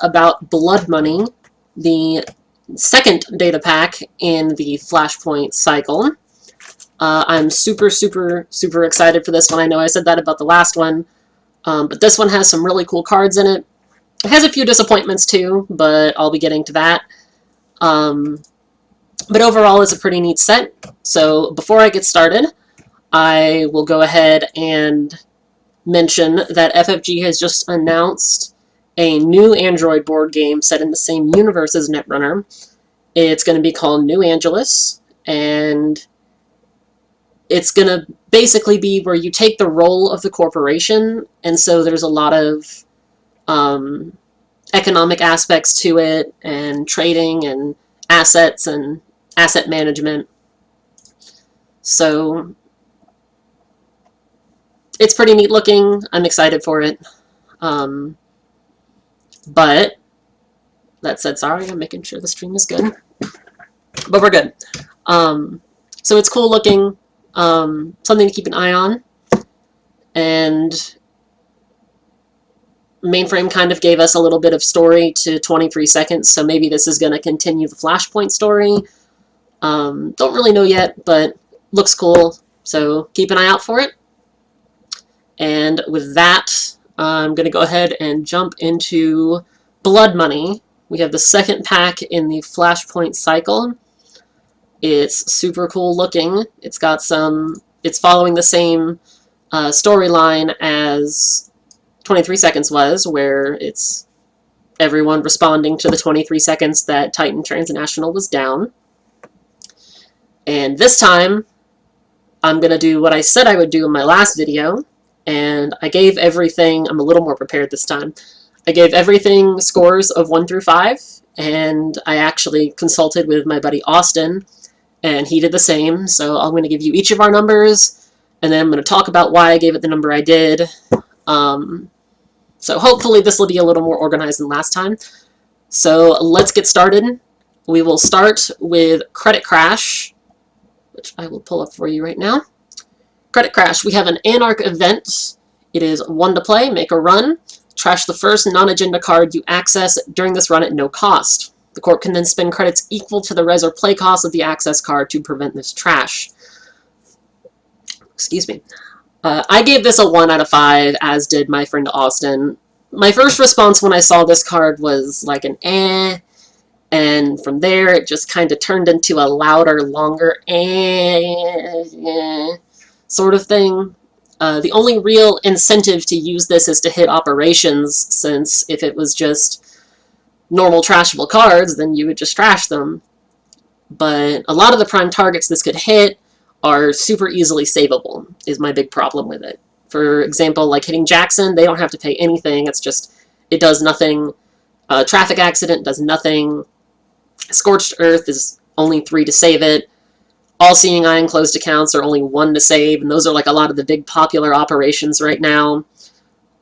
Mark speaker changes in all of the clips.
Speaker 1: about Blood Money, the second data pack in the Flashpoint Cycle. I'm super excited for this one. I know I said that about the last one, but this one has some really cool cards in it. It has a few disappointments too, but I'll be getting to that. But overall, it's a pretty neat set. So before I get started, I will go ahead and mention that FFG has just announced a new Android board game set in the same universe as Netrunner. It's going to be called New Angeles, and it's going to basically be where you take the role of the corporation, and so there's a lot of economic aspects to it, and trading, and assets, and asset management. So it's pretty neat looking. I'm excited for it. But that said, sorry, I'm making sure the stream is good. But we're good. So it's cool looking. Something to keep an eye on. And Mainframe kind of gave us a little bit of story to 23 seconds, so maybe this is going to continue the Flashpoint story. Don't really know yet, but looks cool, so keep an eye out for it. And with that, I'm going to go ahead and jump into Blood Money. We have the second pack in the Flashpoint Cycle. It's super cool looking. It's following the same storyline as 23 Seconds was, where it's everyone responding to the 23 seconds that Titan Transnational was down. And this time, I'm going to do what I said I would do in my last video, and I gave everything, I'm a little more prepared this time, I gave everything scores of 1 through 5, and I actually consulted with my buddy Austin, and he did the same, so I'm going to give you each of our numbers, and then I'm going to talk about why I gave it the number I did. So hopefully this will be a little more organized than last time. So let's get started. We will start with Credit Crash, which I will pull up for you right now. Credit Crash, we have an Anarch event. It is 1 to play, make a run. Trash the first non-agenda card you access during this run at no cost. The corp can then spend credits equal to the res or play cost of the access card to prevent this trash. Excuse me. I gave this a 1 out of 5, as did my friend Austin. My first response when I saw this card was like an eh, and from there it just kind of turned into a louder, longer eh sort of thing. The only real incentive to use this is to hit operations, since if it was just normal trashable cards, then you would just trash them. But a lot of the prime targets this could hit are super easily savable, is my big problem with it. For example, like hitting Jackson, they don't have to pay anything, it's just, it does nothing. Traffic Accident does nothing. Scorched Earth is only 3 to save it. All-Seeing Eye and Closed Accounts are only 1 to save, and those are like a lot of the big popular operations right now.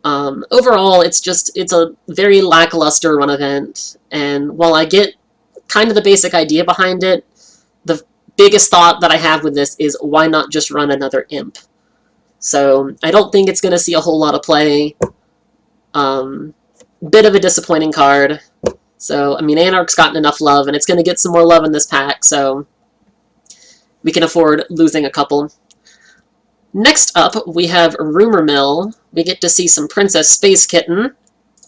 Speaker 1: Overall, it's a very lackluster run event, and while I get kind of the basic idea behind it, the biggest thought that I have with this is, why not just run another imp? So I don't think it's going to see a whole lot of play. Bit of a disappointing card. So, I mean, Anarch's gotten enough love, and it's going to get some more love in this pack, so we can afford losing a couple. Next up, we have Rumor Mill. We get to see some Princess Space Kitten,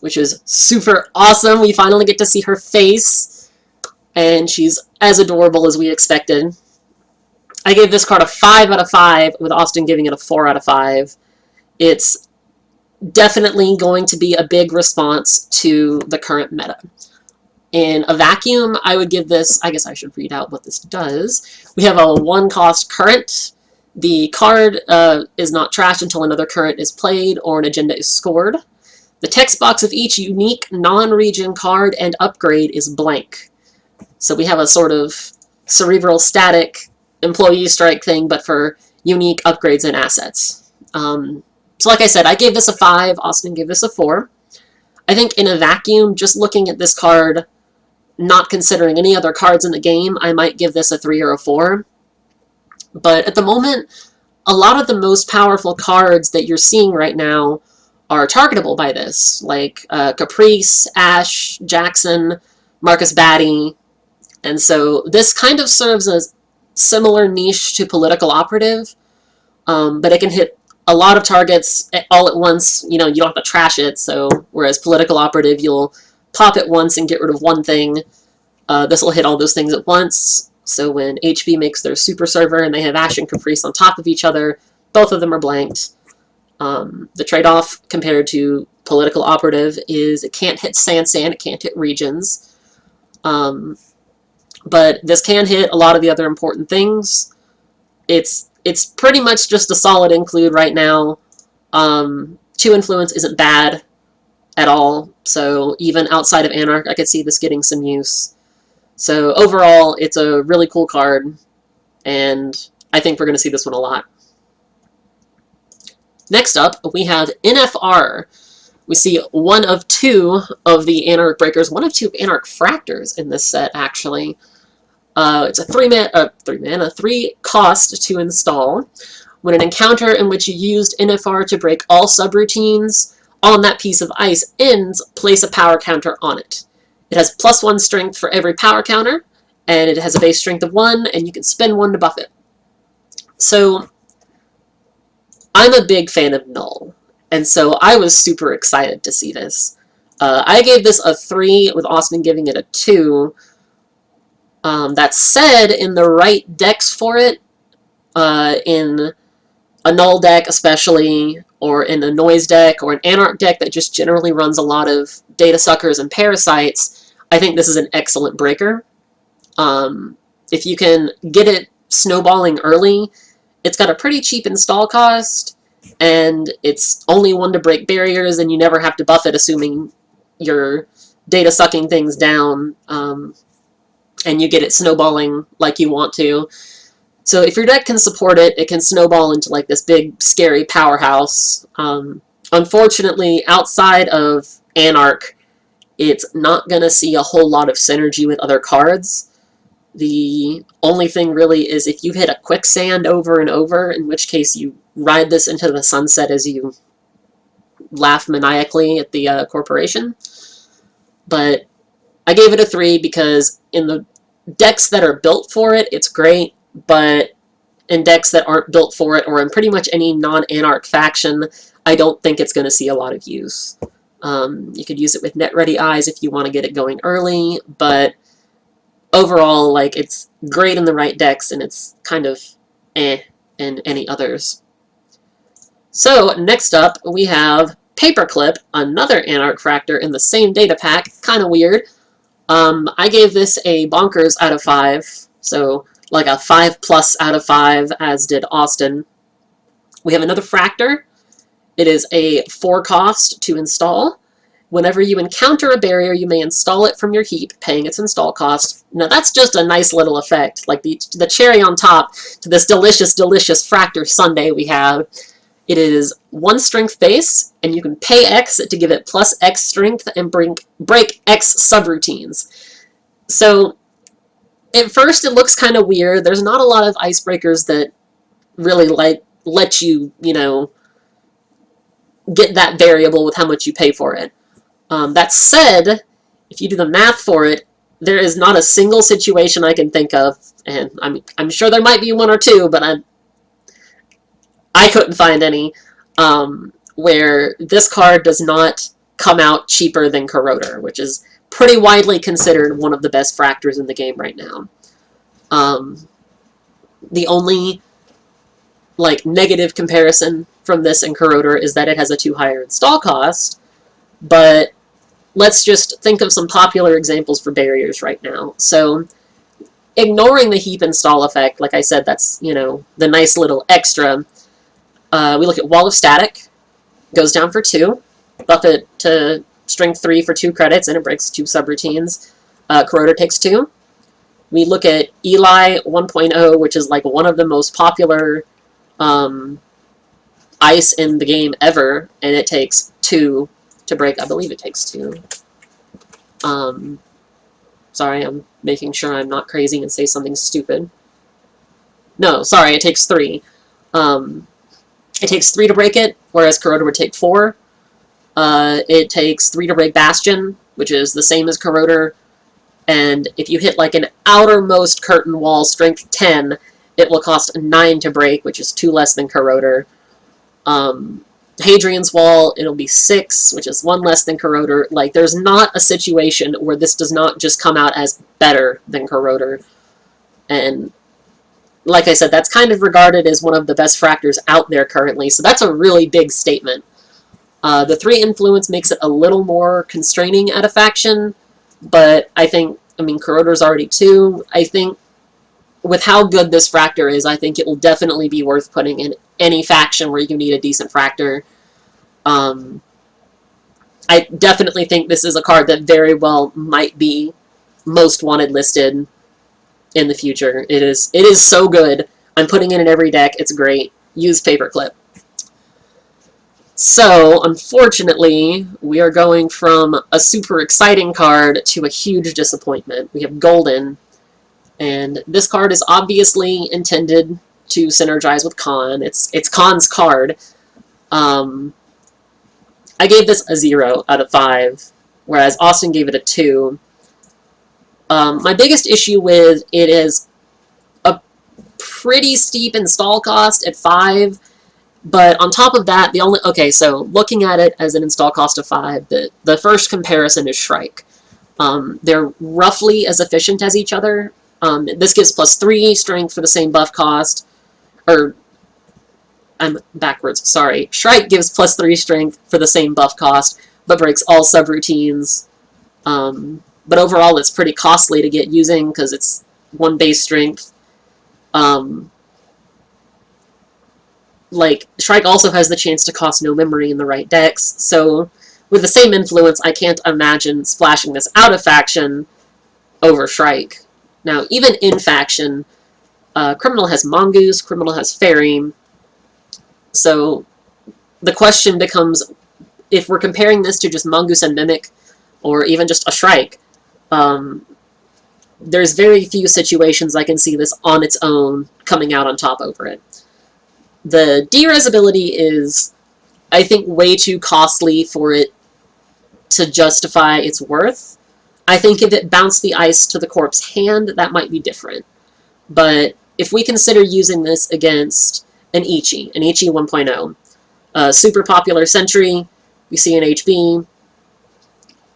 Speaker 1: which is super awesome. We finally get to see her face, and she's as adorable as we expected. I gave this card a 5 out of 5, with Austin giving it a 4 out of 5. It's definitely going to be a big response to the current meta. In a vacuum, I would give this, I guess I should read out what this does. We have a 1-cost current. The card is not trashed until another current is played or an agenda is scored. The text box of each unique non-region card and upgrade is blank. So we have a sort of cerebral static employee strike thing, but for unique upgrades and assets. So like I said, I gave this a 5, Austin gave this a 4. I think in a vacuum, just looking at this card, not considering any other cards in the game, I might give this a 3 or a 4. But at the moment, a lot of the most powerful cards that you're seeing right now are targetable by this, like Caprice, Ash, Jackson, Marcus Batty. And so this kind of serves as similar niche to Political Operative, but it can hit a lot of targets all at once. You don't have to trash it, so whereas Political Operative, you'll pop it once and get rid of one thing. This will hit all those things at once, so when HB makes their super server and they have Ash and Caprice on top of each other, both of them are blanked. The trade-off compared to Political Operative is it can't hit Sansan, it can't hit regions. But this can hit a lot of the other important things. It's pretty much just a solid include right now. 2 influence isn't bad at all, so even outside of Anarch, I could see this getting some use. So overall, it's a really cool card, and I think we're going to see this one a lot. Next up, we have NFR. We see one of 2 of the Anarch Breakers, one of 2 Anarch Fractors in this set, actually. It's a 3 cost to install. When an encounter in which you used NFR to break all subroutines on that piece of ice ends, place a power counter on it. It has +1 strength for every power counter, and it has a base strength of 1, and you can spend 1 to buff it. So, I'm a big fan of Null, and so I was super excited to see this. I gave this a 3, with Austin giving it a 2. That said, in the right decks for it, in a Null deck especially, or in a Noise deck, or an Anarch deck that just generally runs a lot of Data Suckers and Parasites, I think this is an excellent breaker. If you can get it snowballing early, it's got a pretty cheap install cost, and it's only 1 to break barriers, and you never have to buff it, assuming you're data sucking things down, and you get it snowballing like you want to. So if your deck can support it, it can snowball into like this big, scary powerhouse. Unfortunately, outside of Anarch, it's not going to see a whole lot of synergy with other cards. The only thing really is if you hit a quicksand over and over, in which case you ride this into the sunset as you laugh maniacally at the corporation. But I gave it a 3 because in the decks that are built for it, it's great, but in decks that aren't built for it, or in pretty much any non-Anarch faction, I don't think it's going to see a lot of use. You could use it with net-ready eyes if you want to get it going early, but overall, like, it's great in the right decks, and it's kind of in any others. So, next up, we have Paperclip, another Anarch Fractor in the same data pack. Kind of weird. I gave this a bonkers out of 5, so like a 5+ out of 5, as did Austin. We have another Fractor. It is a 4 cost to install. Whenever you encounter a barrier, you may install it from your heap, paying its install cost. Now that's just a nice little effect, like the cherry on top to this delicious, delicious Fractor sundae we have. It is 1 strength base, and you can pay X to give it +X strength and break X subroutines. So, at first it looks kind of weird. There's not a lot of icebreakers that really let you, get that variable with how much you pay for it. That said, if you do the math for it, there is not a single situation I can think of, and I'm sure there might be 1 or 2, but I couldn't find any, where this card does not come out cheaper than Corroder, which is pretty widely considered one of the best Fractors in the game right now. The only negative comparison from this and Corroder is that it has a 2 higher install cost, but let's just think of some popular examples for barriers right now. So, ignoring the heap install effect, like I said, that's, the nice little extra. We look at Wall of Static, goes down for 2, buff it to strength 3 for 2 credits, and it breaks 2 subroutines. Corroder takes 2. We look at Eli 1.0, which is like one of the most popular ice in the game ever, and it takes 2 to break. I believe it takes 2. Sorry, I'm making sure I'm not crazy and say something stupid. No, sorry, it takes 3. It takes 3 to break it, whereas Corroder would take 4. It takes 3 to break Bastion, which is the same as Corroder, and if you hit like an outermost curtain wall strength 10, it will cost 9 to break, which is 2 less than Corroder. Hadrian's Wall, it'll be 6, which is 1 less than Corroder. Like, there's not a situation where this does not just come out as better than Corroder. And like I said, that's kind of regarded as one of the best fractors out there currently, so that's a really big statement. The 3 influence makes it a little more constraining at a faction, but I mean, Corroder's already 2. I think with how good this fractor is, I think it will definitely be worth putting in any faction where you need a decent fractor. I definitely think this is a card that very well might be most wanted listed in the future. It is so good. I'm putting it in every deck. It's great. Use Paperclip. So, unfortunately, we are going from a super exciting card to a huge disappointment. We have Golden, and this card is obviously intended to synergize with Khan. It's Khan's card. I gave this a 0 out of 5, whereas Austin gave it a 2. My biggest issue with it is a pretty steep install cost at 5, but on top of that, so looking at it as an install cost of 5, the first comparison is Shrike. They're roughly as efficient as each other. This gives +3 strength for the same buff cost, or I'm backwards, sorry. Shrike gives +3 strength for the same buff cost, but breaks all subroutines. But overall, it's pretty costly to get using because it's 1 base strength. Like, Shrike also has the chance to cost no memory in the right decks, so with the same influence, I can't imagine splashing this out of faction over Shrike. Now, even in faction, Criminal has Mongoose, Criminal has Fairy, so the question becomes, if we're comparing this to just Mongoose and Mimic, or even just a Shrike, there's very few situations I can see this on its own coming out on top over it. The D-Res ability is, I think, way too costly for it to justify its worth. I think if it bounced the ice to the corp's hand, that might be different. But if we consider using this against an Ichi 1.0, super popular Sentry, we see an HB,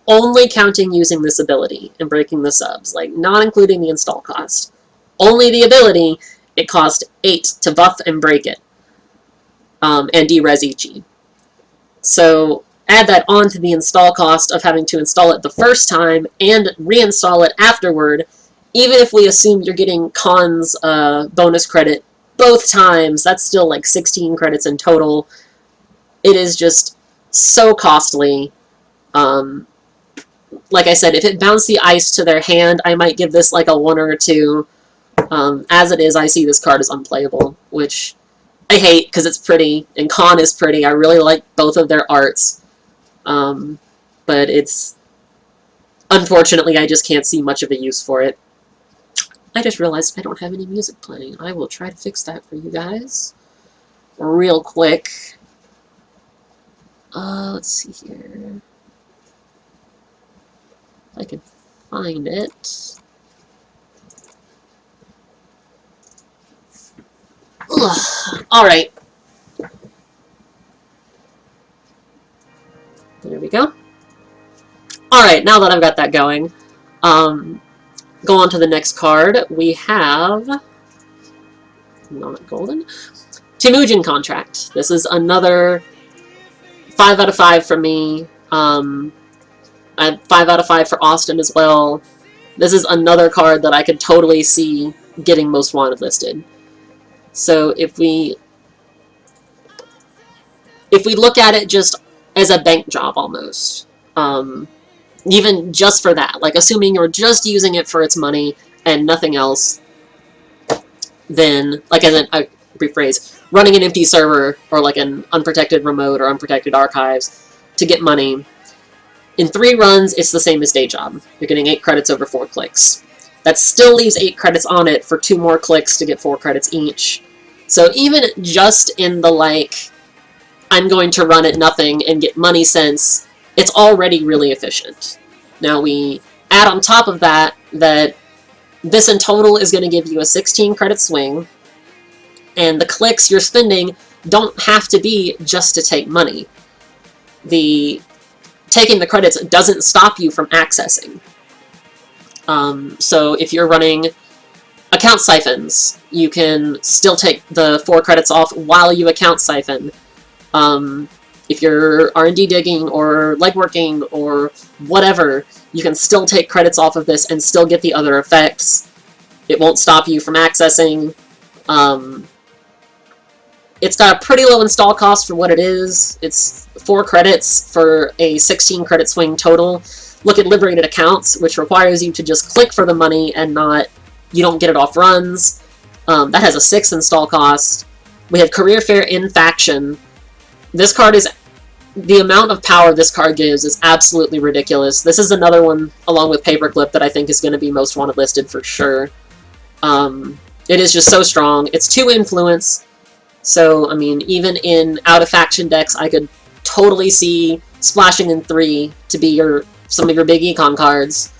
Speaker 1: only counting using this ability and breaking the subs, like not including the install cost. Only the ability, it cost 8 to buff and break it, and D-Res Ichi. So add that on to the install cost of having to install it the first time and reinstall it afterward. Even if we assume you're getting Khan's bonus credit both times, that's still like 16 credits in total. It is just so costly. Like I said, if it bounced the ice to their hand, I might give this like a 1 or a 2. As it is, I see this card as unplayable, which I hate because it's pretty, and Khan is pretty. I really like both of their arts. But it's, unfortunately, I just can't see much of a use for it. I just realized I don't have any music playing. I will try to fix that for you guys real quick. Let's see here. If I can find it. Alright. There we go. Alright, now that I've got that going, go on to the next card. We have, not golden, Temujin Contract. This is another 5 out of 5 for me. I have 5 out of 5 for Austin as well. This is another card that I could totally see getting most wanted listed. So if we look at it just as a bank job almost, even just for that, like assuming you're just using it for its money and nothing else, then, like I rephrase, running an empty server or like an unprotected remote or unprotected archives to get money, in 3 runs, it's the same as day job. You're getting 8 credits over 4 clicks. That still leaves 8 credits on it for 2 more clicks to get 4 credits each. So even just in the, like, I'm going to run at nothing and get money since it's already really efficient. Now we add on top of that that this in total is going to give you a 16 credit swing, and the clicks you're spending don't have to be just to take money. Taking the credits doesn't stop you from accessing. So if you're running account siphons, you can still take the 4 credits off while you account siphon. If you're R&D digging or legworking or whatever, you can still take credits off of this and still get the other effects. It won't stop you from accessing. It's got a pretty low install cost for what it is. It's 4 credits for a 16 credit swing total. Look at liberated accounts, which requires you to just click for the money and you don't get it off runs. That has a 6 install cost. We have Career Fair in Faction. This card is, the amount of power this card gives is absolutely ridiculous. This is another one, along with Paperclip, that I think is going to be most wanted listed for sure. It is just so strong. It's 2 influence, so, I mean, even in out-of-faction decks, I could totally see splashing in 3 to be some of your big econ cards.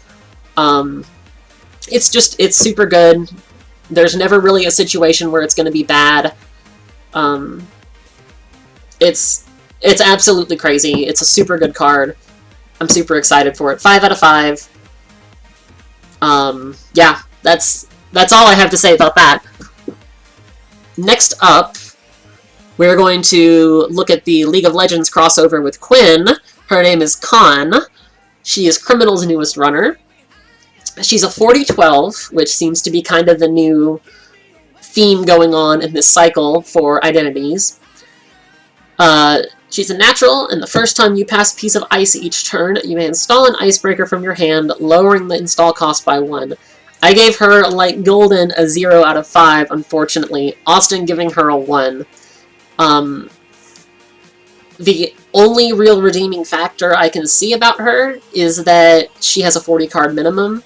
Speaker 1: It's super good. There's never really a situation where it's going to be bad. It's absolutely crazy. It's a super good card. I'm super excited for it. 5 out of 5. Yeah, that's all I have to say about that. Next up, we're going to look at the League of Legends crossover with Quinn. Her name is Khan. She is Criminal's newest runner. She's a 40-12, which seems to be kind of the new theme going on in this cycle for identities. She's a natural, and the first time you pass a piece of ice each turn, you may install an icebreaker from your hand, lowering the install cost by 1. I gave her, like Golden, a 0 out of 5, unfortunately. Austin giving her a 1. The only real redeeming factor I can see about her is that she has a 40-card minimum,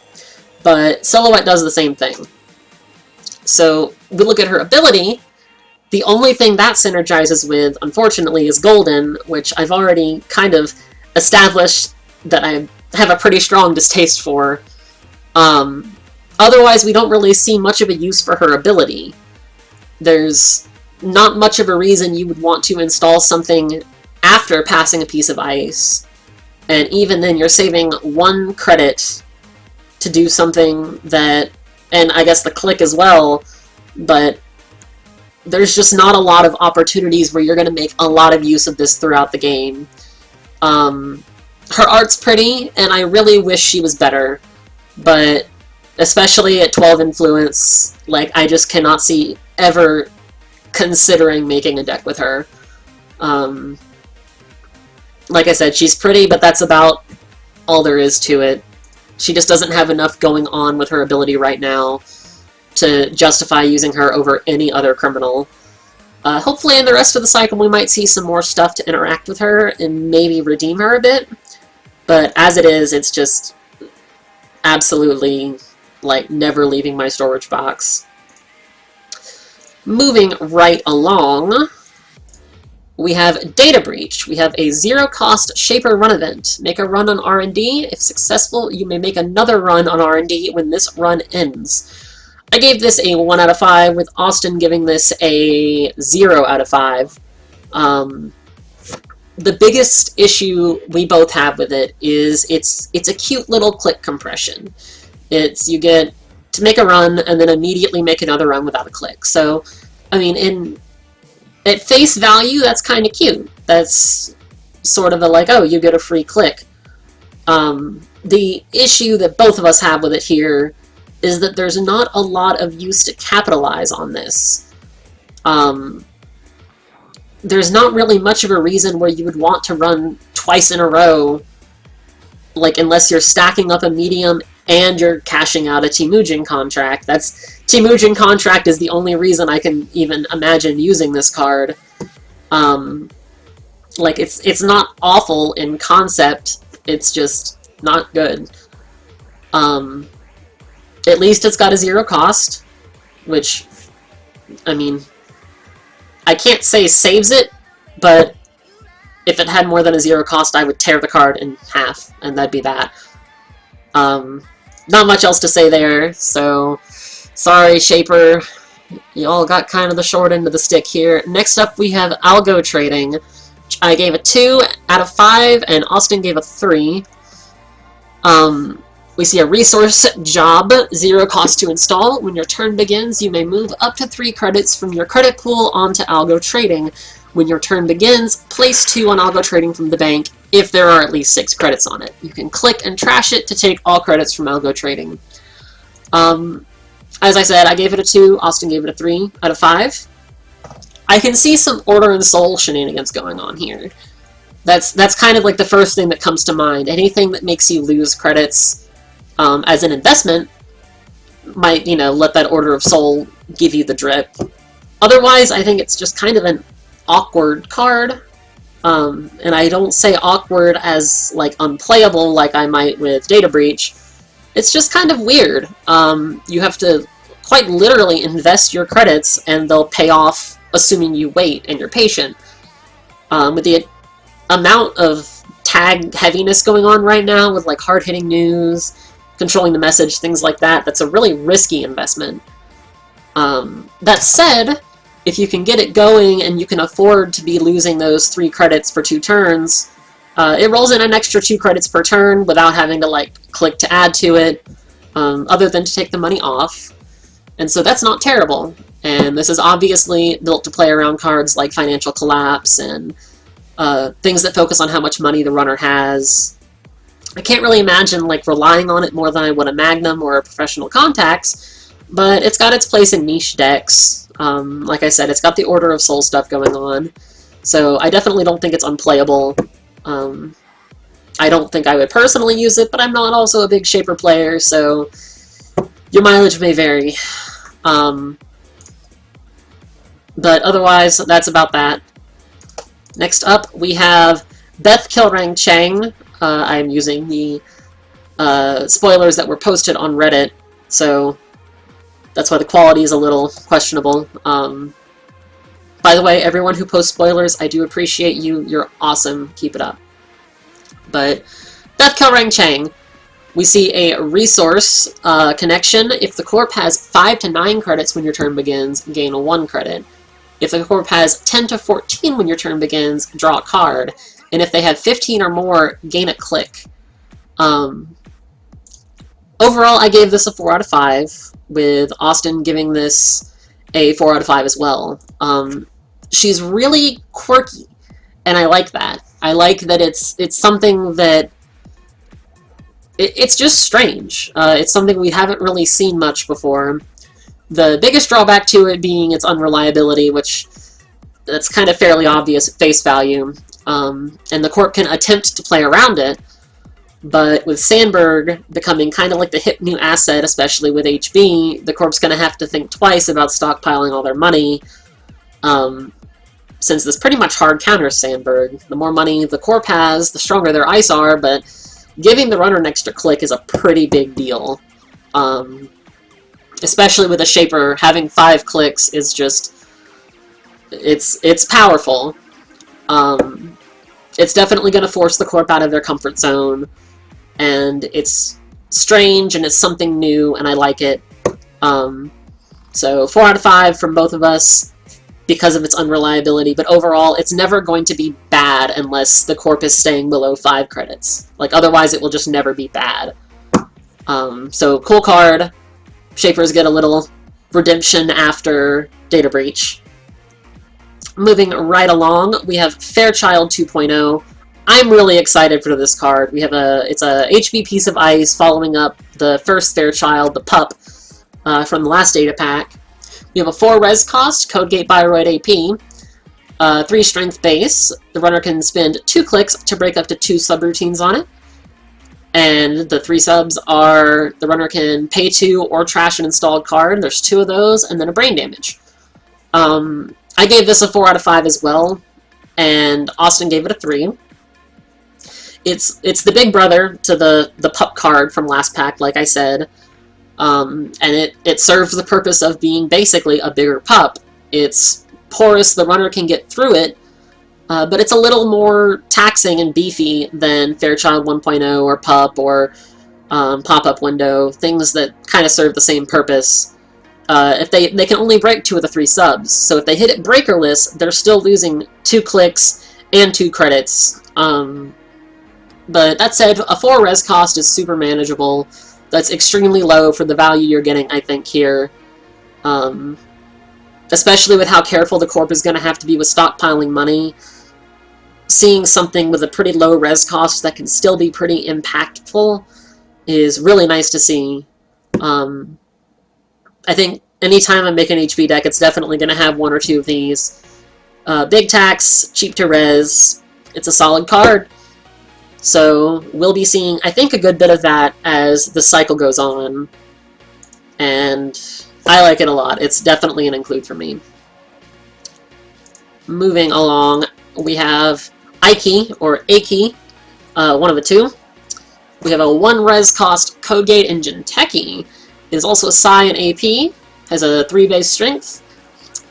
Speaker 1: but Silhouette does the same thing. So, we look at her ability. The only thing that synergizes with, unfortunately, is Golden, which I've already kind of established that I have a pretty strong distaste for. Otherwise, we don't really see much of a use for her ability. There's not much of a reason you would want to install something after passing a piece of ice. And even then, you're saving 1 credit to do something that, and I guess the click as well, but there's just not a lot of opportunities where you're going to make a lot of use of this throughout the game. Her art's pretty, and I really wish she was better, but especially at 12 influence, like, I just cannot see ever considering making a deck with her. Like I said, she's pretty, but that's about all there is to it. She just doesn't have enough going on with her ability right now to justify using her over any other criminal. Hopefully in the rest of the cycle we might see some more stuff to interact with her and maybe redeem her a bit. But as it is, it's just absolutely, like, never leaving my storage box. Moving right along, we have Data Breach. We have a 0-cost Shaper run event. Make a run on R&D. If successful, you may make another run on R&D when this run ends. I gave this a 1 out of 5, with Austin giving this a 0 out of 5. The biggest issue we both have with it is it's a cute little click compression. You get to make a run and then immediately make another run without a click. So, I mean, at face value, that's kind of cute. That's sort of like, oh, you get a free click. The issue that both of us have with it here is that there's not a lot of use to capitalize on this. There's not really much of a reason where you would want to run twice in a row, like, unless you're stacking up a medium and you're cashing out a Temujin contract. Temujin contract is the only reason I can even imagine using this card. Like, it's not awful in concept, it's just not good. At least it's got a 0 cost, which, I mean, I can't say saves it, but if it had more than a 0 cost, I would tear the card in half, and that'd be that. Not much else to say there, so sorry, Shaper. You all got kind of the short end of the stick here. Next up, we have algo trading. I gave a 2 out of 5, and Austin gave a 3. We see a resource job, 0 cost to install. When your turn begins, you may move up to 3 credits from your credit pool onto algo trading. When your turn begins, place 2 on algo trading from the bank if there are at least 6 credits on it. You can click and trash it to take all credits from algo trading. As I said, I gave it a 2, Austin gave it a 3 out of 5. I can see some Order and Soul shenanigans going on here. That's kind of like the first thing that comes to mind. Anything that makes you lose credits as an investment might, let that Order of Soul give you the drip. Otherwise, I think it's just kind of an awkward card. And I don't say awkward as, like, unplayable like I might with Data Breach. It's just kind of weird. You have to quite literally invest your credits, and they'll pay off assuming you wait and you're patient. With the amount of tag heaviness going on right now with, like, hard-hitting news, controlling the message, things like that, that's a really risky investment. That said, if you can get it going and you can afford to be losing those 3 credits for 2 turns, it rolls in an extra 2 credits per turn without having to, like, click to add to it, other than to take the money off. And so that's not terrible. And this is obviously built to play around cards like Financial Collapse and things that focus on how much money the runner has. I can't really imagine, like, relying on it more than I would a Magnum or a Professional Contacts, but it's got its place in niche decks. Like I said, it's got the Order of Soul stuff going on, so I definitely don't think it's unplayable. I don't think I would personally use it, but I'm not also a big Shaper player, so your mileage may vary. But otherwise, that's about that. Next up, we have Beth Kilrang Chang. I'm using the spoilers that were posted on Reddit, so that's why the quality is a little questionable. By the way, everyone who posts spoilers, I do appreciate you. You're awesome. Keep it up. But Beth Kilrang Chang, we see a resource connection. If the corp has 5 to 9 credits when your turn begins, gain a 1 credit. If the corp has 10 to 14 when your turn begins, draw a card. And if they have 15 or more, gain a click. Overall, I gave this a 4 out of 5, with Austin giving this a 4 out of 5 as well. She's really quirky, and I like that. I like that it's something that... It's just strange. It's something we haven't really seen much before. The biggest drawback to it being its unreliability, which that's kind of fairly obvious at face value. And the corp can attempt to play around it, but with Sandberg becoming kind of like the hip new asset, especially with HB, the corp's going to have to think twice about stockpiling all their money, since this pretty much hard counters Sandberg. The more money the corp has, the stronger their ice are, but giving the runner an extra click is a pretty big deal. Especially with a Shaper, having 5 clicks is just... It's powerful. It's definitely going to force the corp out of their comfort zone, and it's strange, and it's something new, and I like it. So 4 out of 5 from both of us because of its unreliability, but overall, it's never going to be bad unless the corp is staying below 5 credits. Like, otherwise it will just never be bad. So, cool card. Shapers get a little redemption after Data Breach. Moving right along, we have Fairchild 2.0. I'm really excited for this card. We have it's a HB piece of ice following up the first Fairchild, the pup, from the last data pack. We have a 4 res cost, Codegate Bioroid AP, 3 strength base. The runner can spend 2 clicks to break up to 2 subroutines on it. And the 3 subs are, the runner can pay 2 or trash an installed card. There's 2 of those, and then a brain damage. I gave this a 4 out of 5 as well, and Austin gave it a 3. It's the big brother to the pup card from last pack, like I said, and it serves the purpose of being basically a bigger pup. It's porous, the runner can get through it, but it's a little more taxing and beefy than Fairchild 1.0 or Pup or Pop-Up Window, things that kind of serve the same purpose. If they can only break 2 of the 3 subs, so if they hit it breakerless, they're still losing 2 clicks and 2 credits. But that said, a 4 res cost is super manageable. That's extremely low for the value you're getting, I think, here. Especially with how careful the Corp is going to have to be with stockpiling money. Seeing something with a pretty low res cost that can still be pretty impactful is really nice to see. I think anytime I make an HP deck, it's definitely going to have 1 or 2 of these. Big tax, cheap to res, it's a solid card. So we'll be seeing, I think, a good bit of that as the cycle goes on. And I like it a lot. It's definitely an include for me. Moving along, we have Ike, or Aki, one of the 2. We have a 1 res cost Codegate and Jinteki. Is also a Psi and AP, has a 3 base strength.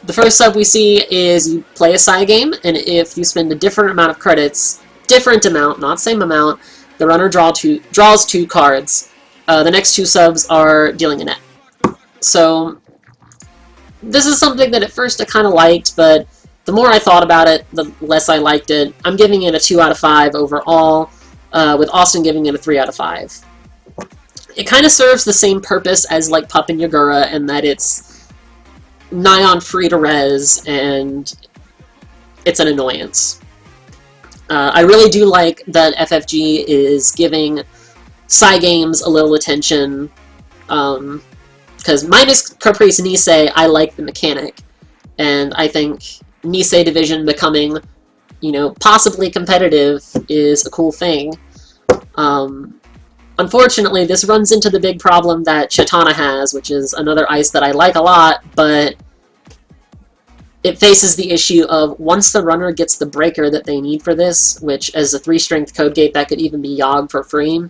Speaker 1: The first sub we see is you play a Psi game, and if you spend a different amount of credits, different amount, not same amount, the runner draws 2 cards. The next 2 subs are dealing a net. So this is something that at first I kind of liked, but the more I thought about it, the less I liked it. I'm giving it a 2 out of 5 overall, with Austin giving it a 3 out of 5. It kind of serves the same purpose as like Pup and Yagura in that it's nigh on free to res and it's an annoyance. I really do like that FFG is giving Psi games a little attention, because minus Caprice Nisei, I like the mechanic, and I think Nisei Division becoming, you know, possibly competitive is a cool thing. Unfortunately, this runs into the big problem that Chitana has, which is another ice that I like a lot, but it faces the issue of once the runner gets the breaker that they need for this, which as a 3-strength Codegate that could even be yogged for free,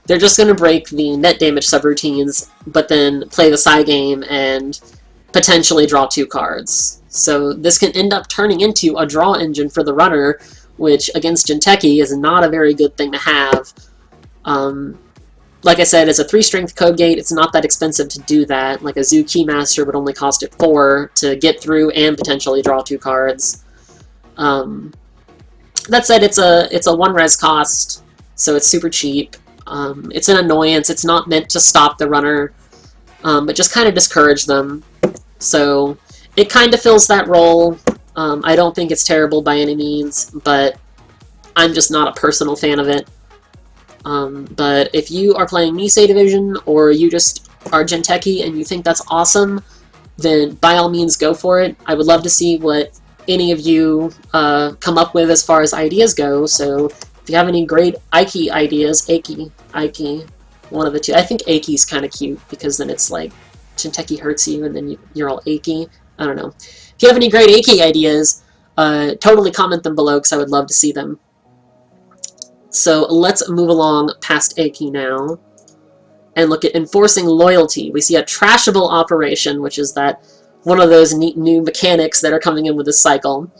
Speaker 1: they're just going to break the net damage subroutines, but then play the Psi game and potentially draw 2 cards. So this can end up turning into a draw engine for the runner, which against Jinteki is not a very good thing to have. Like I said, as a 3-strength Codegate, it's not that expensive to do that. Like a Zoo Keymaster would only cost it 4 to get through and potentially draw 2 cards. That said, it's a 1 res cost, so it's super cheap. It's an annoyance. It's not meant to stop the runner, but just kind of discourage them. So it kind of fills that role. I don't think it's terrible by any means, but I'm just not a personal fan of it. But if you are playing Nisei Division, or you just are Jinteki and you think that's awesome, then by all means go for it. I would love to see what any of you come up with as far as ideas go, so if you have any great Ike ideas, Ike, one of the 2. I think Aki's kind of cute, because then it's like Jinteki hurts you and then you're all achy. I don't know. If you have any great Ike ideas, totally comment them below, because I would love to see them. So let's move along past Aki now and look at enforcing loyalty. We see a trashable operation, which is that one of those neat new mechanics that are coming in with this cycle.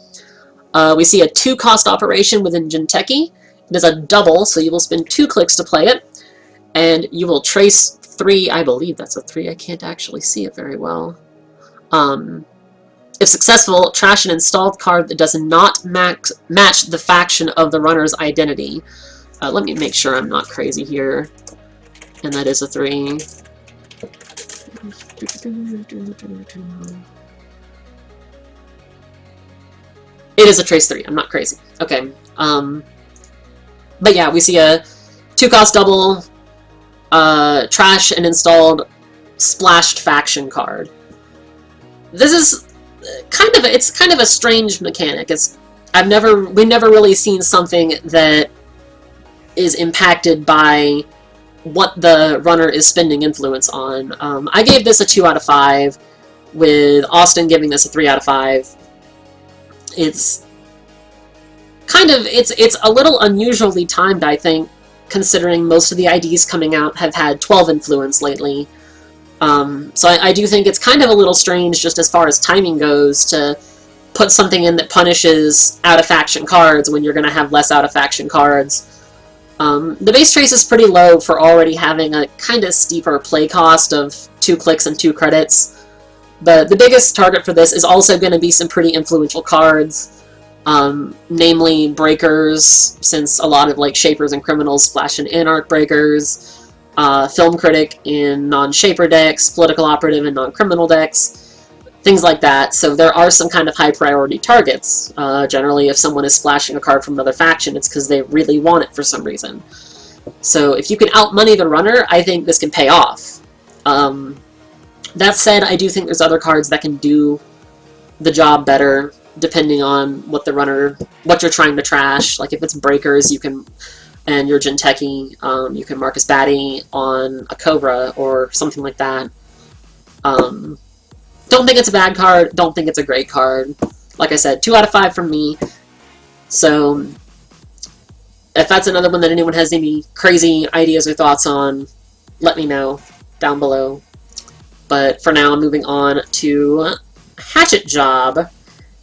Speaker 1: We see a 2-cost operation within Jinteki. It is a double, so you will spend 2 clicks to play it, and you will trace 3, I believe that's a 3, I can't actually see it very well. If successful, trash an installed card that does not match the faction of the runner's identity. Let me make sure I'm not crazy here. And that is a 3. It is a trace 3, I'm not crazy. Okay. But yeah, we see a 2-cost double, trash an installed splashed faction card. This is it's kind of a strange mechanic. We've never really seen something that is impacted by what the runner is spending influence on. I gave this a 2 out of 5, with Austin giving this a 3 out of 5. It's a little unusually timed, I think, considering most of the IDs coming out have had 12 influence lately. So I do think it's kind of a little strange just as far as timing goes to put something in that punishes out-of-faction cards when you're going to have less out-of-faction cards. The base trace is pretty low for already having a kind of steeper play cost of 2 clicks and 2 credits. But the biggest target for this is also going to be some pretty influential cards, namely Breakers, since a lot of like Shapers and Criminals splash in Anarch Breakers, Film Critic in non-Shaper decks, Political Operative in non-criminal decks, things like that. So there are some kind of high priority targets. Generally, if someone is splashing a card from another faction, it's because they really want it for some reason. So if you can outmoney the runner, I think this can pay off. That said, I do think there's other cards that can do the job better, depending on what the runner, what you're trying to trash. Like if it's Breakers, you can, and you're Jinteki, you can Marcus Batty on a Cobra or something like that. Don't think it's a bad card, don't think it's a great card. Like I said, 2 out of 5 from me. So if that's another one that anyone has any crazy ideas or thoughts on, let me know down below. But for now, moving on to Hatchet Job.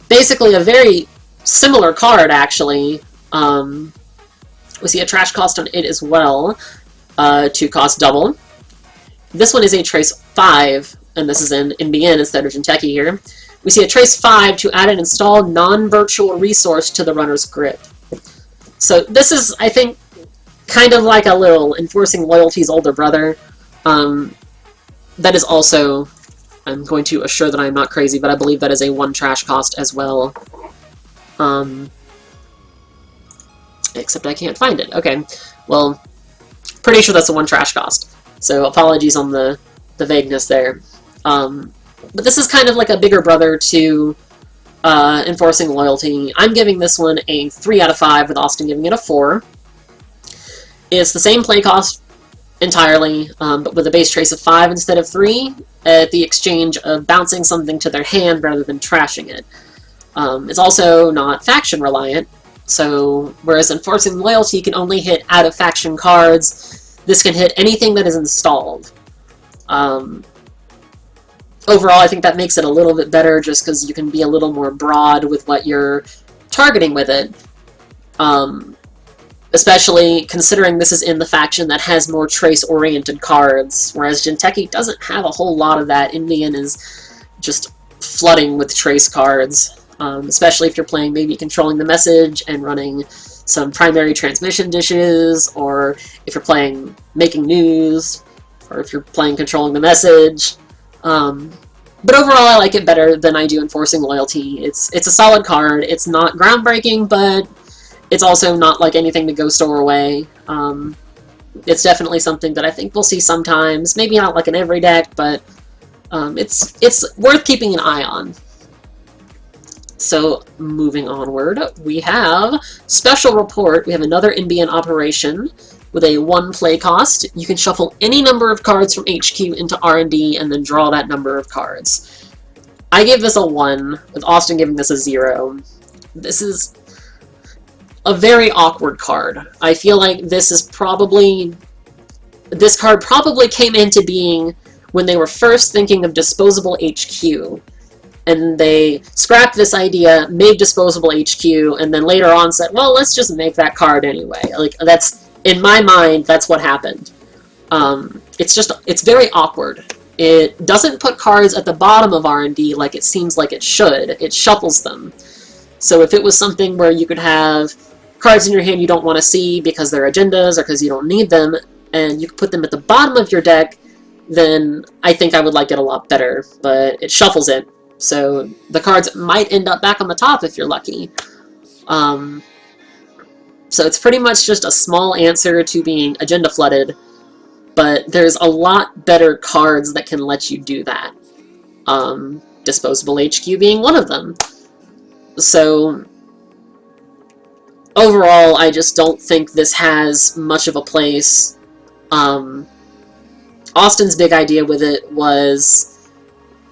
Speaker 1: Basically a very similar card, actually. We see a trash cost on it as well, to cost double. This one is a trace 5, and this is in NBN instead of Jinteki here. We see a trace 5 to add an installed non-virtual resource to the runner's grip. So this is, I think, kind of like a little Enforcing Loyalty's older brother. That is also, I'm going to assure that I'm not crazy, but I believe that is a 1 trash cost as well. Except I can't find it. Okay, well, pretty sure that's a 1 trash cost. So apologies on the vagueness there. But this is kind of like a bigger brother to Enforcing Loyalty. I'm giving this one a 3 out of 5, with Austin giving it a 4. It's the same play cost entirely, but with a base trace of 5 instead of 3, at the exchange of bouncing something to their hand rather than trashing it. It's also not faction reliant, so whereas Enforcing Loyalty can only hit out-of-faction cards, this can hit anything that is installed. Overall, I think that makes it a little bit better just because you can be a little more broad with what you're targeting with it. Especially considering this is in the faction that has more trace-oriented cards, whereas Jinteki doesn't have a whole lot of that. Indian is just flooding with trace cards, especially if you're playing maybe Controlling the Message and running some primary transmission dishes, or if you're playing Making News, or if you're playing Controlling the Message. But overall, I like it better than I do Enforcing Loyalty. It's a solid card. It's not groundbreaking, but it's also not like anything to go store away. It's definitely something that I think we'll see sometimes. Maybe not like in every deck, but it's worth keeping an eye on. So, moving onward, we have Special Report. We have another NBN operation with a 1 play cost. You can shuffle any number of cards from HQ into R&D and then draw that number of cards. I gave this a 1, with Austin giving this a 0. This is a very awkward card. I feel like this card probably came into being when they were first thinking of disposable HQ. And they scrapped this idea, made disposable HQ, and then later on said, well, let's just make that card anyway. Like, that's, in my mind, that's what happened. It's very awkward. It doesn't put cards at the bottom of R&D like it seems like it should. It shuffles them. So if it was something where you could have cards in your hand you don't want to see because they're agendas or because you don't need them, and you could put them at the bottom of your deck, then I think I would like it a lot better. But it shuffles it, so the cards might end up back on the top if you're lucky. So it's pretty much just a small answer to being agenda flooded, but there's a lot better cards that can let you do that. Disposable HQ being one of them. So overall, I just don't think this has much of a place. Austin's big idea with it was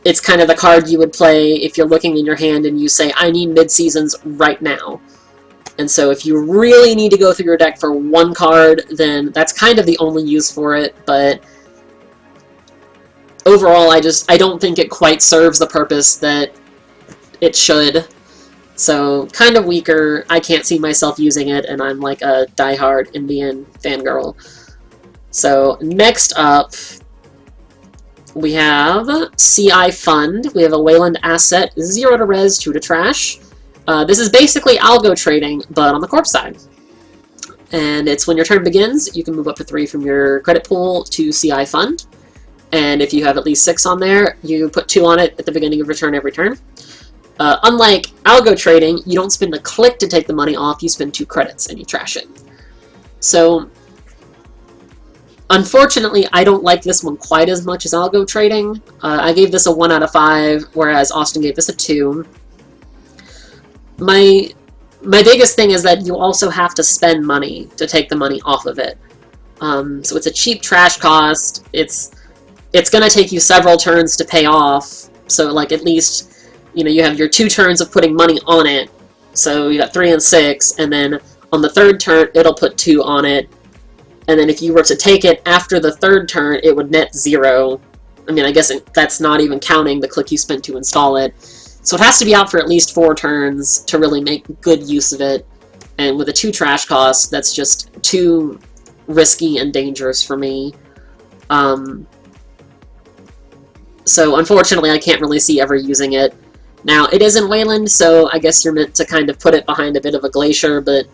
Speaker 1: it's kind of the card you would play if you're looking in your hand and you say, I need mid-seasons right now. And so if you really need to go through your deck for 1 card, then that's kind of the only use for it, but overall I don't think it quite serves the purpose that it should. So, kind of weaker. I can't see myself using it, and I'm like a diehard Indian fangirl. So, next up, we have CI Fund. We have a Wayland asset, 0 to res, 2 to trash. This is basically algo trading, but on the corp side. And it's when your turn begins, you can move up to 3 from your credit pool to CI Fund. And if you have at least 6 on there, you put 2 on it at the beginning of your turn every turn. Unlike algo trading, you don't spend a click to take the money off, you spend 2 credits and you trash it. So, unfortunately, I don't like this one quite as much as algo trading. I gave this a 1 out of 5, whereas Austin gave this a 2. My biggest thing is that you also have to spend money to take the money off of it. So it's a cheap trash cost. It's going to take you several turns to pay off. So, like, at least, you know, you have your 2 turns of putting money on it. So you got 3 and 6, and then on the 3rd turn, it'll put 2 on it. And then if you were to take it after the 3rd turn, it would net 0. I mean, I guess that's not even counting the click you spent to install it. So it has to be out for at least 4 turns to really make good use of it. And with a 2 trash cost, that's just too risky and dangerous for me. So unfortunately, I can't really see ever using it. Now, it is in Wayland, so I guess you're meant to kind of put it behind a bit of a glacier, but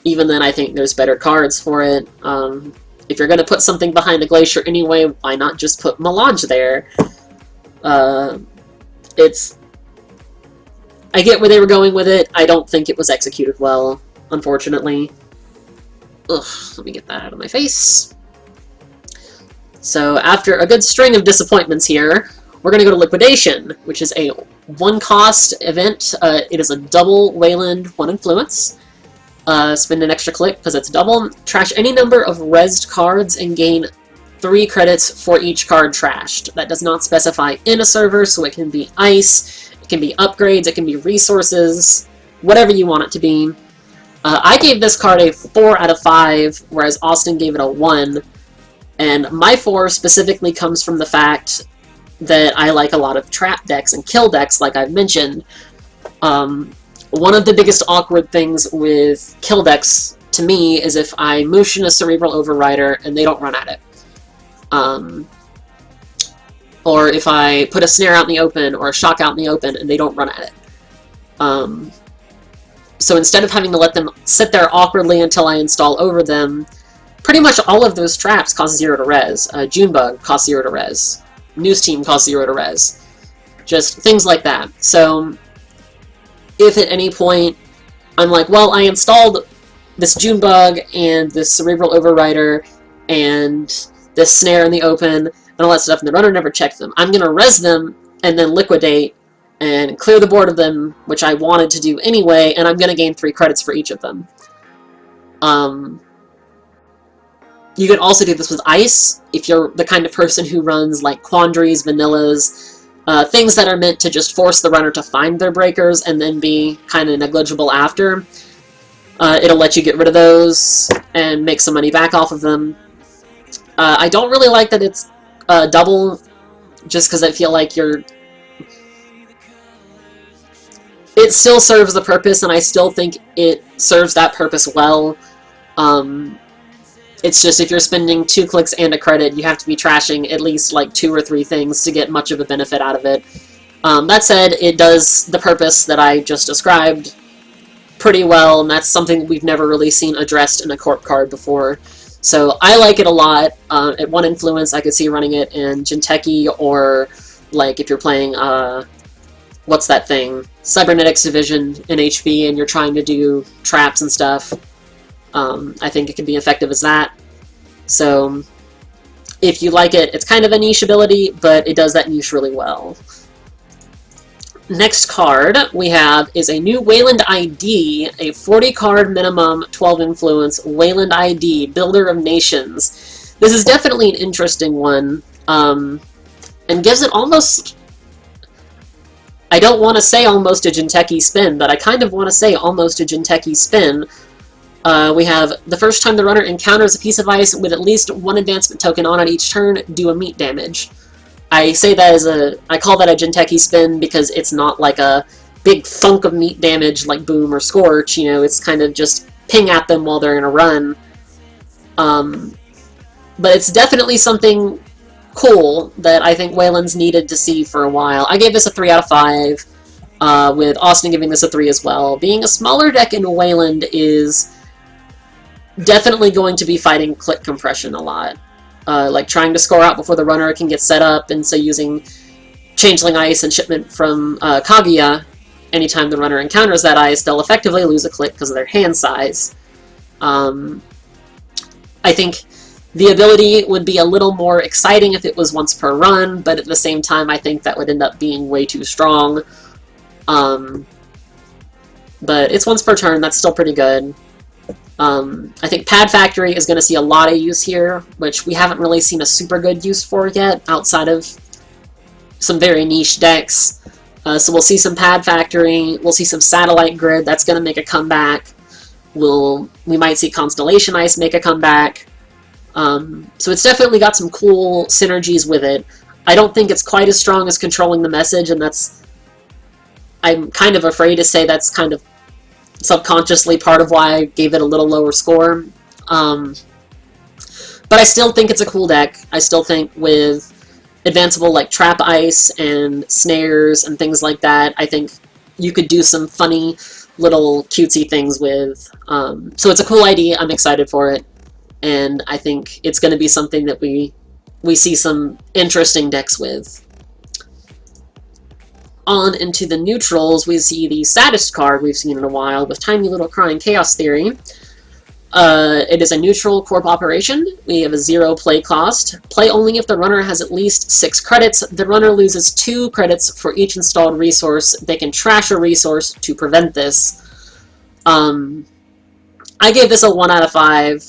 Speaker 1: even then I think there's better cards for it. If you're going to put something behind a glacier anyway, why not just put Melange there? I get where they were going with it. I don't think it was executed well, unfortunately. Ugh, let me get that out of my face. So after a good string of disappointments here, we're going to go to Liquidation, which is a 1-cost event. It is a double Wayland 1 influence. Spend an extra click because it's double. Trash any number of rezzed cards and gain 3 credits for each card trashed. That does not specify in a server, so it can be ice, it can be upgrades, it can be resources, whatever you want it to be. I gave this card a 4 out of 5, whereas Austin gave it a 1. And my 4 specifically comes from the fact that I like a lot of trap decks and kill decks, like I've mentioned. One of the biggest awkward things with kill decks, to me, is if I motion a Cerebral Overrider and they don't run at it. Or if I put a snare out in the open or a shock out in the open and they don't run at it. So instead of having to let them sit there awkwardly until I install over them, pretty much all of those traps cost 0 to res. Junebug costs 0 to res. News Team costs 0 to res. Just things like that. So if at any point I'm like, well, I installed this Junebug and this Cerebral Overrider and this snare in the open and all that stuff, and the runner never checked them, I'm going to res them and then liquidate and clear the board of them, which I wanted to do anyway, and I'm going to gain 3 credits for each of them. You can also do this with ice, if you're the kind of person who runs like quandaries, vanillas, things that are meant to just force the runner to find their breakers and then be kind of negligible after. It'll let you get rid of those and make some money back off of them. I don't really like that it's double, just because I feel like it still serves the purpose, and I still think it serves that purpose well. It's just if you're spending 2 clicks and a credit, you have to be trashing at least like 2 or 3 things to get much of a benefit out of it. That said, it does the purpose that I just described pretty well, and that's something we've never really seen addressed in a corp card before. So I like it a lot. At 1 influence, I could see running it in Jinteki, or like if you're playing, what's that thing? Cybernetics Division in HB, and you're trying to do traps and stuff. I think it can be effective as that. So if you like it, it's kind of a niche ability, but it does that niche really well. Next card we have is a new Wayland ID, a 40 card minimum, 12 influence Wayland ID, Builder of Nations. This is definitely an interesting one, and gives it almost, I don't want to say almost a Jinteki spin, but I kind of want to say almost a Jinteki spin. We have the first time the runner encounters a piece of ice with at least 1 advancement token on it each turn, do a meat damage. I say that I call that a Jinteki spin because it's not like a big thunk of meat damage like Boom or Scorch. You know, it's kind of just ping at them while they're in a run. But it's definitely something cool that I think Wayland's needed to see for a while. I gave this a 3 out of 5, with Austin giving this a 3 as well. Being a smaller deck in Wayland is definitely going to be fighting click compression a lot. Like trying to score out before the runner can get set up, and so using Changeling Ice and Shipment from Kaguya, anytime the runner encounters that ice, they'll effectively lose a click because of their hand size. I think the ability would be a little more exciting if it was once per run, but at the same time I think that would end up being way too strong. But it's once per turn, that's still pretty good. I think Pad Factory is going to see a lot of use here, which we haven't really seen a super good use for yet, outside of some very niche decks. So we'll see some Pad Factory, we'll see some Satellite Grid, that's going to make a comeback. We might see Constellation Ice make a comeback. So it's definitely got some cool synergies with it. I don't think it's quite as strong as Controlling the Message, and I'm kind of afraid to say that's kind of subconsciously part of why I gave it a little lower score. But I still think it's a cool deck. I still think with advanceable like Trap Ice and Snares and things like that, I think you could do some funny little cutesy things with. So it's a cool idea. I'm excited for it. And I think it's going to be something that we see some interesting decks with. On into the neutrals, we see the saddest card we've seen in a while with Tiny Little Crying Chaos Theory. It is a neutral corp operation. We have a 0 play cost. Play only if the runner has at least 6 credits. The runner loses 2 credits for each installed resource. They can trash a resource to prevent this. I gave this a 1 out of 5.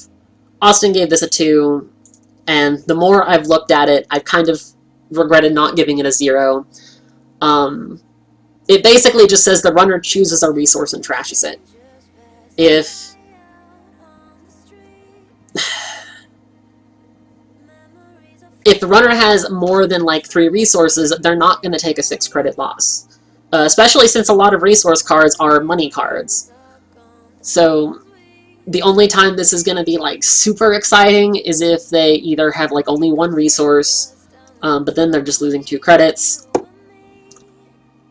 Speaker 1: Austin gave this a 2. And the more I've looked at it, I've kind of regretted not giving it a 0. It basically just says the runner chooses a resource and trashes it. If the runner has more than like 3 resources, they're not going to take a 6 credit loss. Especially since a lot of resource cards are money cards. So the only time this is going to be like super exciting is if they either have like only 1 resource, but then they're just losing 2 credits.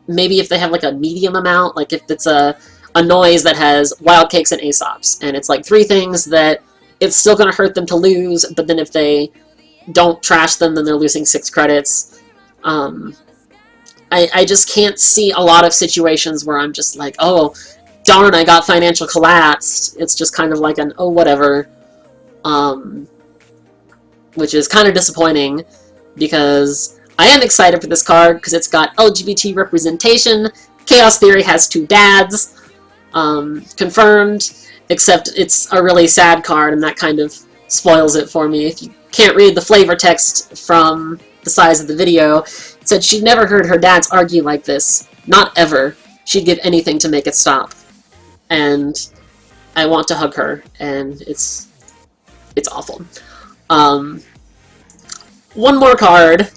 Speaker 1: Maybe if they have like a medium amount, like if it's a noise that has Wild Cakes and Aesops, and it's like 3 things that it's still going to hurt them to lose, but then if they don't trash them, then they're losing 6 credits. I just can't see a lot of situations where I'm just like, oh, darn, I got financial collapsed. It's just kind of like an, oh, whatever. Which is kind of disappointing, because I am excited for this card because it's got LGBT representation. Chaos Theory has 2 dads. Confirmed. Except it's a really sad card, and that kind of spoils it for me. If you can't read the flavor text from the size of the video, it said she'd never heard her dads argue like this. Not ever. She'd give anything to make it stop. And I want to hug her, and it's awful. One more card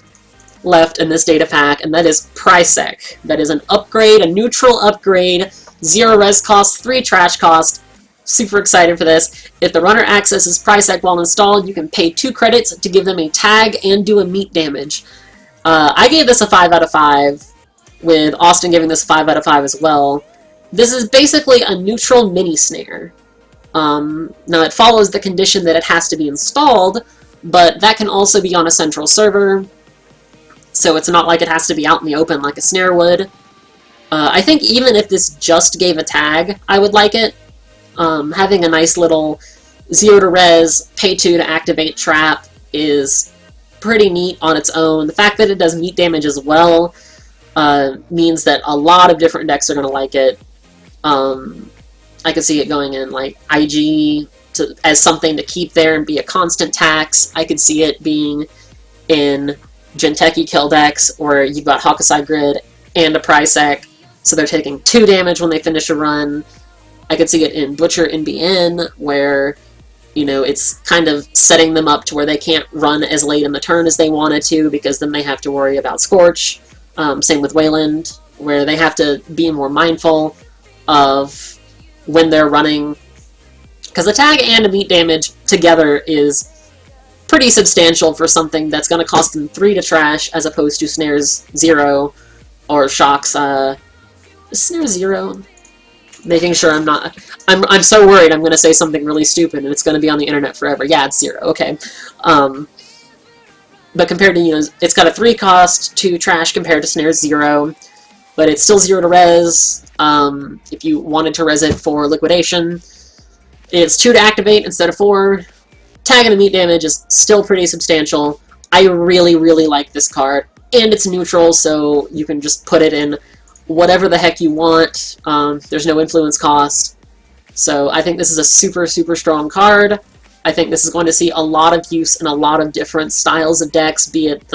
Speaker 1: left in this data pack, and that is Prisec. That is an upgrade, a neutral upgrade, 0 res cost, 3 trash cost. Super excited for this. If the runner accesses Prisec while installed, you can pay 2 credits to give them a tag and do a meat damage. I gave this a 5 out of 5, with Austin giving this a 5 out of 5 as well. This is basically a neutral mini snare. Now it follows the condition that it has to be installed, but that can also be on a central server. So it's not like it has to be out in the open like a snare would. I think even if this just gave a tag, I would like it. Having a nice little 0 to res, pay 2 to activate trap is pretty neat on its own. The fact that it does meat damage as well means that a lot of different decks are going to like it. I could see it going in like IG as something to keep there and be a constant tax. I could see it being in Jinteki kill decks, where you've got Hokusai Grid and a Prisec, so they're taking 2 damage when they finish a run. I could see it in Butcher NBN, where, you know, it's kind of setting them up to where they can't run as late in the turn as they wanted to, because then they have to worry about Scorch. Same with Wayland. where they have to be more mindful of when they're running. Because attack and immediate damage together is pretty substantial for something that's going to cost them 3 to trash, as opposed to snares 0 or shocks. Snare 0? Making sure I'm not... I'm so worried I'm going to say something really stupid and it's going to be on the internet forever. Yeah, it's 0. Okay. But compared to, you know, it's got a 3 cost to trash compared to snare 0, but it's still 0 to res. If you wanted to res it for liquidation, it's 2 to activate instead of 4. Tag and immediate damage is still pretty substantial. I really, really like this card. And it's neutral, so you can just put it in whatever the heck you want. There's no influence cost. So I think this is a super, super strong card. I think this is going to see a lot of use in a lot of different styles of decks, be it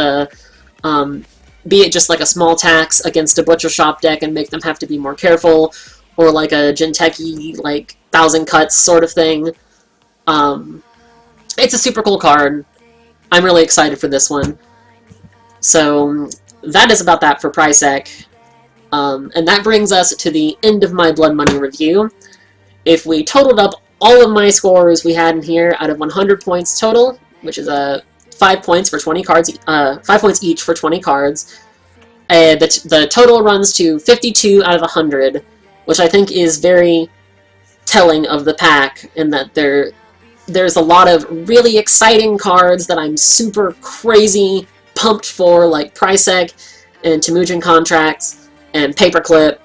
Speaker 1: just like a small tax against a Butcher Shop deck and make them have to be more careful, or like a Jinteki, like 1,000 cuts sort of thing. It's a super cool card. I'm really excited for this one. So that is about that for Pricek. And that brings us to the end of my Blood Money review. If we totaled up all of my scores we had in here out of 100 points total, which is 5 points for 20 cards, 5 points each for 20 cards, the total runs to 52 out of 100, which I think is very telling of the pack, in that there's a lot of really exciting cards that I'm super crazy pumped for, like Pricek and Temujin Contracts and Paperclip.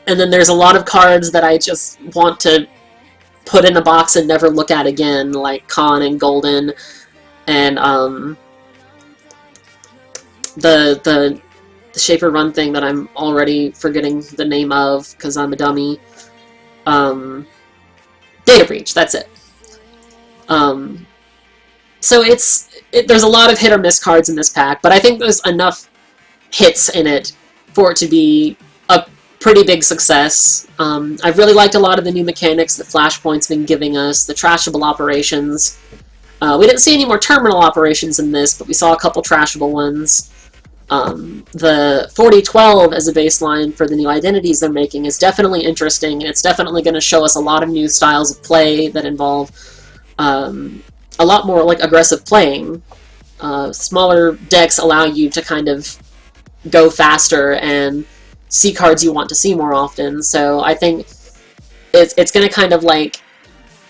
Speaker 1: And then there's a lot of cards that I just want to put in a box and never look at again, like Khan and Golden, and the Shaper Run thing that I'm already forgetting the name of because I'm a dummy. Data Breach, that's it. So there's a lot of hit or miss cards in this pack, but I think there's enough hits in it for it to be a pretty big success. I've really liked a lot of the new mechanics that Flashpoint's been giving us, the trashable operations. We didn't see any more terminal operations in this, but we saw a couple trashable ones. The 4012 as a baseline for the new identities they're making is definitely interesting, and it's definitely going to show us a lot of new styles of play that involve a lot more like aggressive playing. Smaller decks allow you to kind of go faster and see cards you want to see more often, so I think it's going to kind of like...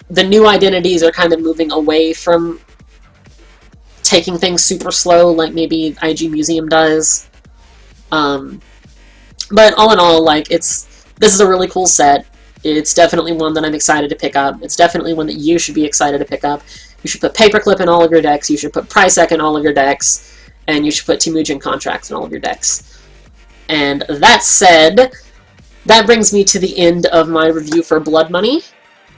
Speaker 1: The new identities are kind of moving away from taking things super slow like maybe IG Museum does. But all in all, like, this is a really cool set. It's definitely one that I'm excited to pick up. It's definitely one that you should be excited to pick up. You should put Paperclip in all of your decks, you should put Pricek in all of your decks, and you should put Temujin Contracts in all of your decks. And that said, that brings me to the end of my review for Blood Money.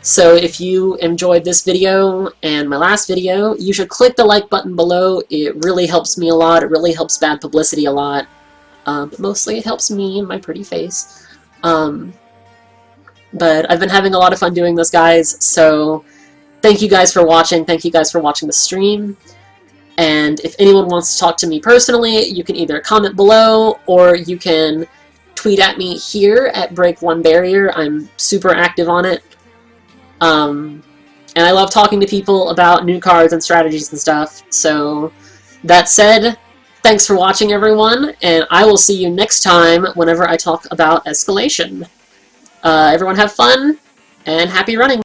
Speaker 1: So if you enjoyed this video and my last video, you should click the like button below. It really helps me a lot. It really helps Bad Publicity a lot. But mostly it helps me and my pretty face. But I've been having a lot of fun doing this, guys. So thank you guys for watching. Thank you guys for watching the stream. And if anyone wants to talk to me personally, you can either comment below or you can tweet at me here at Break1Barrier. I'm super active on it. And I love talking to people about new cards and strategies and stuff. So, that said, thanks for watching, everyone, and I will see you next time whenever I talk about escalation. Everyone have fun, and happy running!